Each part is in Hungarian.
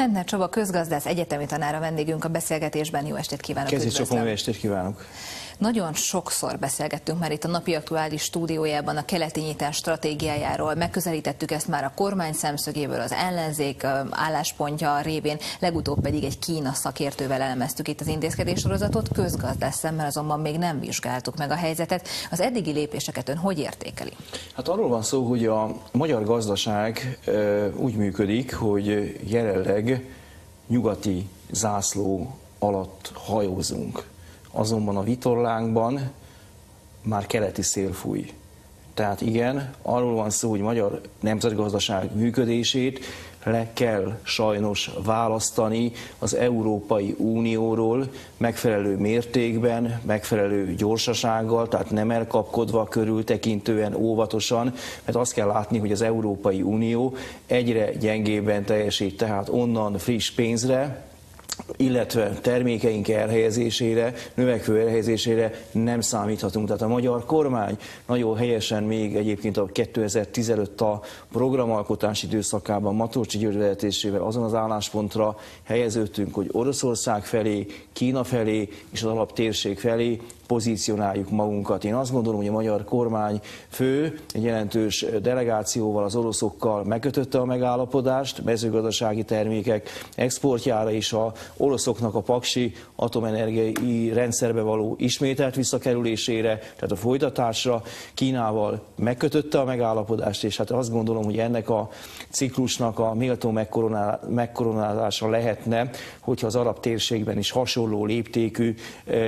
Lentner Csaba közgazdász, egyetemi tanár a vendégünk a beszélgetésben. Jó estét kívánok! Jó estét kívánok! Nagyon sokszor beszélgettünk már itt a Napi Aktuális stúdiójában a keleti nyitás stratégiájáról, megközelítettük ezt már a kormány szemszögéből, az ellenzék álláspontja révén, legutóbb pedig egy Kína szakértővel elemeztük itt az intézkedéssorozatot, közgazdász szemmel azonban még nem vizsgáltuk meg a helyzetet. Az eddigi lépéseket ön hogy értékeli? Hát arról van szó, hogy a magyar gazdaság úgy működik, hogy jelenleg nyugati zászló alatt hajózunk. Azonban a vitorlánkban már keleti szél fúj. Tehát igen, arról van szó, hogy magyar nemzetgazdaság működését le kell sajnos választani az Európai Unióról megfelelő mértékben, megfelelő gyorsasággal, tehát nem elkapkodva, körültekintően, óvatosan, mert azt kell látni, hogy az Európai Unió egyre gyengébben teljesít, tehát onnan friss pénzre, illetve termékeink elhelyezésére, növekvő elhelyezésére nem számíthatunk. Tehát a magyar kormány nagyon helyesen még egyébként a 2015 a programalkotási időszakában Matolcsy György vezetésével azon az álláspontra helyeződtünk, hogy Oroszország felé, Kína felé és az alaptérség felé pozícionáljuk magunkat. Én azt gondolom, hogy a magyar kormány fő egy jelentős delegációval, az oroszokkal megkötötte a megállapodást, mezőgazdasági termékek exportjára és az oroszoknak a paksi atomenergiai rendszerbe való ismételt visszakerülésére, tehát a folytatásra. Kínával megkötötte a megállapodást, és hát azt gondolom, hogy ennek a ciklusnak a méltó megkoronázása lehetne, hogyha az arab térségben is hasonló léptékű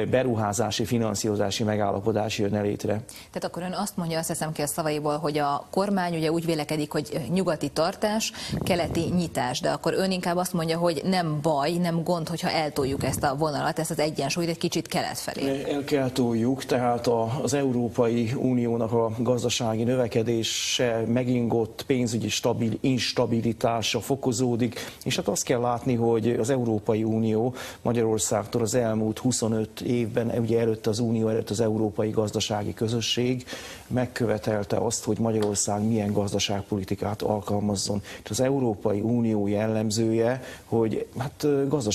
beruházási, finanszírozási megállapodás jönne létre. Tehát akkor ön azt mondja, azt hiszem ki a szavaiból, hogy a kormány ugye úgy vélekedik, hogy nyugati tartás, keleti nyitás, de akkor ön inkább azt mondja, hogy nem baj, nem gond, hogyha eltoljuk ezt a vonalat, ezt az egyensúlyt egy kicsit kelet felé. El kell toljuk, tehát az Európai Uniónak a gazdasági növekedése megingott, pénzügyi instabilitása fokozódik, és hát azt kell látni, hogy az Európai Unió Magyarországtól az elmúlt 25 évben, ugye előtt az Unió, előtt az Európai Gazdasági Közösség megkövetelte azt, hogy Magyarország milyen gazdaságpolitikát alkalmazzon. Az Európai Unió jellemzője, hogy hát gazdasági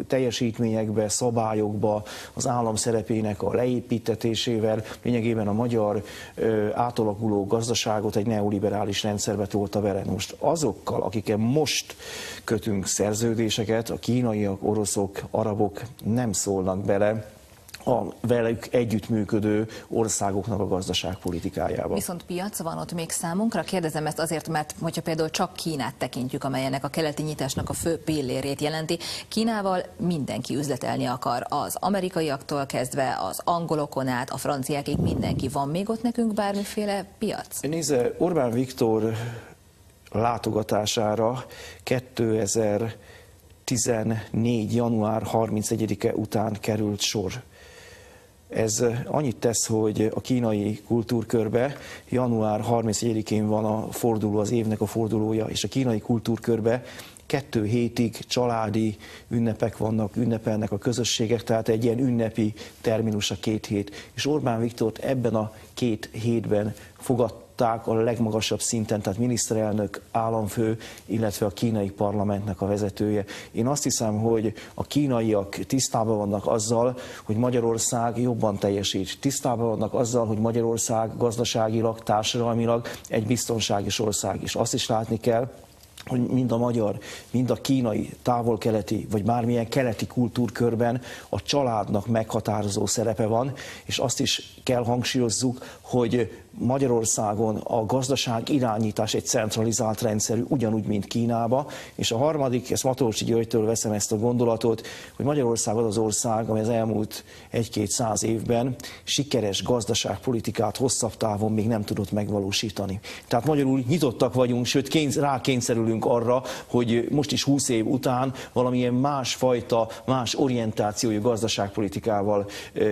teljesítményekbe, szabályokba, az állam szerepének a leépítetésével lényegében a magyar átalakuló gazdaságot egy neoliberális rendszerbe tolta bele. Most azokkal, akikkel most kötünk szerződéseket, a kínaiak, oroszok, arabok nem szólnak bele a velük együttműködő országoknak a gazdaságpolitikájába. Viszont piac van ott még számunkra? Kérdezem ezt azért, mert hogyha például csak Kínát tekintjük, amely ennek a keleti nyitásnak a fő pillérét jelenti, Kínával mindenki üzletelni akar, az amerikaiaktól kezdve, az angolokon át, a franciákig mindenki. Van még ott nekünk bármiféle piac? Nézze, Orbán Viktor látogatására 2014. január 31-e után került sor. Ez annyit tesz, hogy a kínai kultúrkörbe január 31-én van a forduló, az évnek a fordulója, és a kínai kultúrkörbe 2 hétig családi ünnepek vannak, ünnepelnek a közösségek, tehát egy ilyen ünnepi terminus a 2 hét. És Orbán Viktort ebben a 2 hétben fogadták a legmagasabb szinten, tehát miniszterelnök, államfő, illetve a kínai parlamentnek a vezetője. Én azt hiszem, hogy a kínaiak tisztában vannak azzal, hogy Magyarország jobban teljesít. Tisztában vannak azzal, hogy Magyarország gazdaságilag, társadalmilag egy biztonságos ország. És azt is látni kell, hogy mind a magyar, mind a kínai, távol-keleti, vagy bármilyen keleti kultúrkörben a családnak meghatározó szerepe van, és azt is kell hangsúlyozzuk, hogy Magyarországon a gazdaság irányítás egy centralizált rendszerű, ugyanúgy, mint Kínába, és a harmadik, ezt Matolcsy Györgytől veszem ezt a gondolatot, hogy Magyarország az az ország, amely az elmúlt 1-200 évben sikeres gazdaságpolitikát hosszabb távon még nem tudott megvalósítani. Tehát magyarul nyitottak vagyunk, sőt rákényszerülünk arra, hogy most is 20 év után valamilyen másfajta, más orientációjú gazdaságpolitikával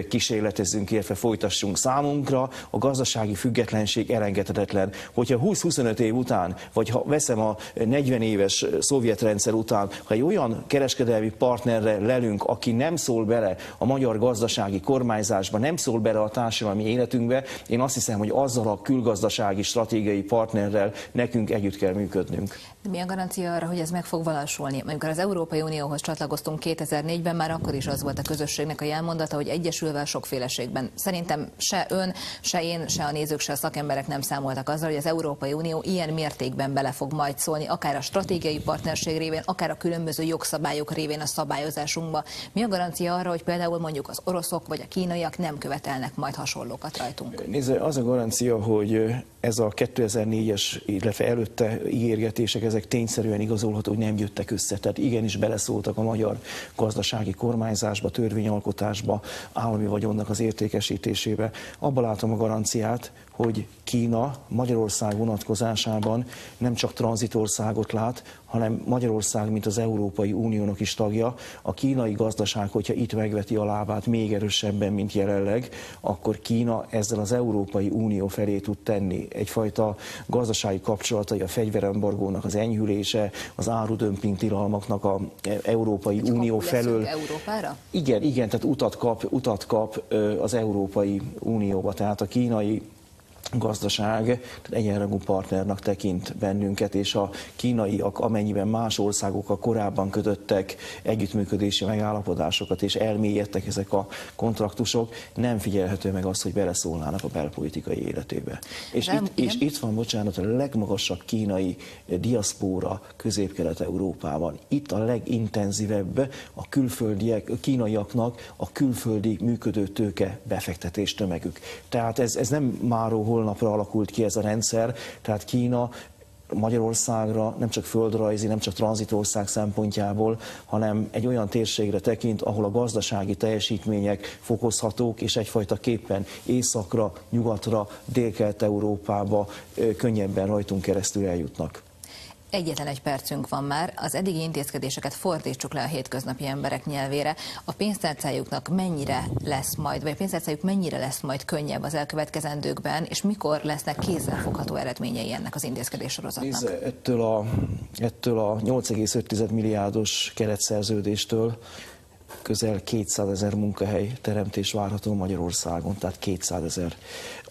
kísérletezzünk, illetve folytassunk. Számunkra a gazdasági függetlenség elengedhetetlen. Hogyha 20-25 év után, vagy ha veszem a 40 éves szovjet rendszer után, ha egy olyan kereskedelmi partnerre lelünk, aki nem szól bele a magyar gazdasági kormányzásba, nem szól bele a társadalmi életünkbe, én azt hiszem, hogy azzal a külgazdasági stratégiai partnerrel nekünk együtt kell működnünk. De mi a garancia arra, hogy ez meg fog valósulni? Amikor az Európai Unióhoz csatlakoztunk 2004-ben, már akkor is az volt a közösségnek a jelmondata, hogy egyesülve a sokféleségben. Szerintem se ön, se én, se a nézők, se a szakemberek nem számoltak azzal, hogy az Európai Unió ilyen mértékben bele fog majd szólni, akár a stratégiai partnerség révén, akár a különböző jogszabályok révén a szabályozásunkba. Mi a garancia arra, hogy például mondjuk az oroszok vagy a kínaiak nem követelnek majd hasonlókat rajtunk? Nézd, az a garancia, hogy ez a 2004-es, illetve előtte ígérgetések, ezek tényszerűen igazolható, hogy nem jöttek össze. Tehát igenis beleszóltak a magyar gazdasági kormányzásba, törvényalkotásba, állami vagyonnak az értékesítésébe. Abban látom a garanciát, hogy Kína Magyarország vonatkozásában nem csak tranzitországot lát, hanem Magyarország, mint az Európai Uniónak is tagja. A kínai gazdaság, hogyha itt megveti a lábát még erősebben, mint jelenleg, akkor Kína ezzel az Európai Unió felé tud tenni. Egyfajta gazdasági kapcsolatai, a fegyverembargónak az enyhülése, az árudömping tilalmaknak az Európai Unió felől. Európára? Igen, tehát utat kap az Európai Unióba, tehát a kínai gazdaság tehát egyenrangú partnernak tekint bennünket, és a kínaiak, amennyiben más országokkal korábban kötöttek együttműködési megállapodásokat, és elmélyedtek ezek a kontraktusok, nem figyelhető meg az, hogy beleszólnának a belpolitikai életébe. És itt van, bocsánat, a legmagasabb kínai diaszpóra Közép-Kelet-Európában. Itt a legintenzívebb a kínaiaknak a külföldi működő tőke befektetés tömegük. Tehát ez nem máról holnapra alakult ki ez a rendszer, tehát Kína Magyarországra nem csak földrajzi, nem csak tranzitország szempontjából, hanem egy olyan térségre tekint, ahol a gazdasági teljesítmények fokozhatók, és egyfajta képpen északra, nyugatra, Dél-Kelet-Európába könnyebben rajtunk keresztül eljutnak. Egyetlen egy percünk van már, az eddigi intézkedéseket fordítsuk le a hétköznapi emberek nyelvére. A pénztárcájuknak mennyire lesz majd, vagy a pénztárcájuk mennyire lesz majd könnyebb az elkövetkezendőkben, és mikor lesznek kézzelfogható eredményei ennek az intézkedéssorozatnak? Ettől a 8,5 milliárdos keretszerződéstől közel 200 000 munkahely teremtés várható Magyarországon, tehát 200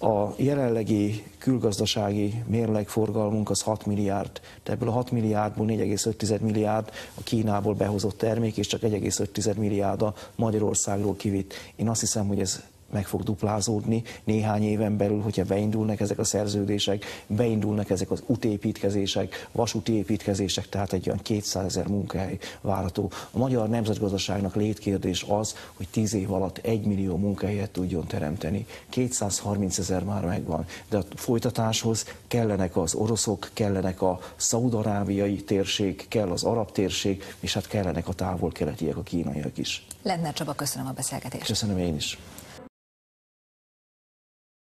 000. A jelenlegi külgazdasági mérlegforgalmunk az 6 milliárd, de ebből a 6 milliárdból 4,5 milliárd a Kínából behozott termék, és csak 1,5 milliárd a Magyarországról kivitt. Én azt hiszem, hogy ez meg fog duplázódni néhány éven belül, hogyha beindulnak ezek a szerződések, beindulnak ezek az útépítkezések, vasúti építkezések, tehát egy olyan 200 000 munkahely várható. A magyar nemzetgazdaságnak létkérdés az, hogy 10 év alatt 1 millió munkahelyet tudjon teremteni. 230 000 már megvan, de a folytatáshoz kellenek az oroszok, kellenek a szaúd-arábiai térség, kell az arab térség, és hát kellenek a távol-keletiek, a kínaiak is. Lendner Csaba, köszönöm a beszélgetést. Köszönöm én is.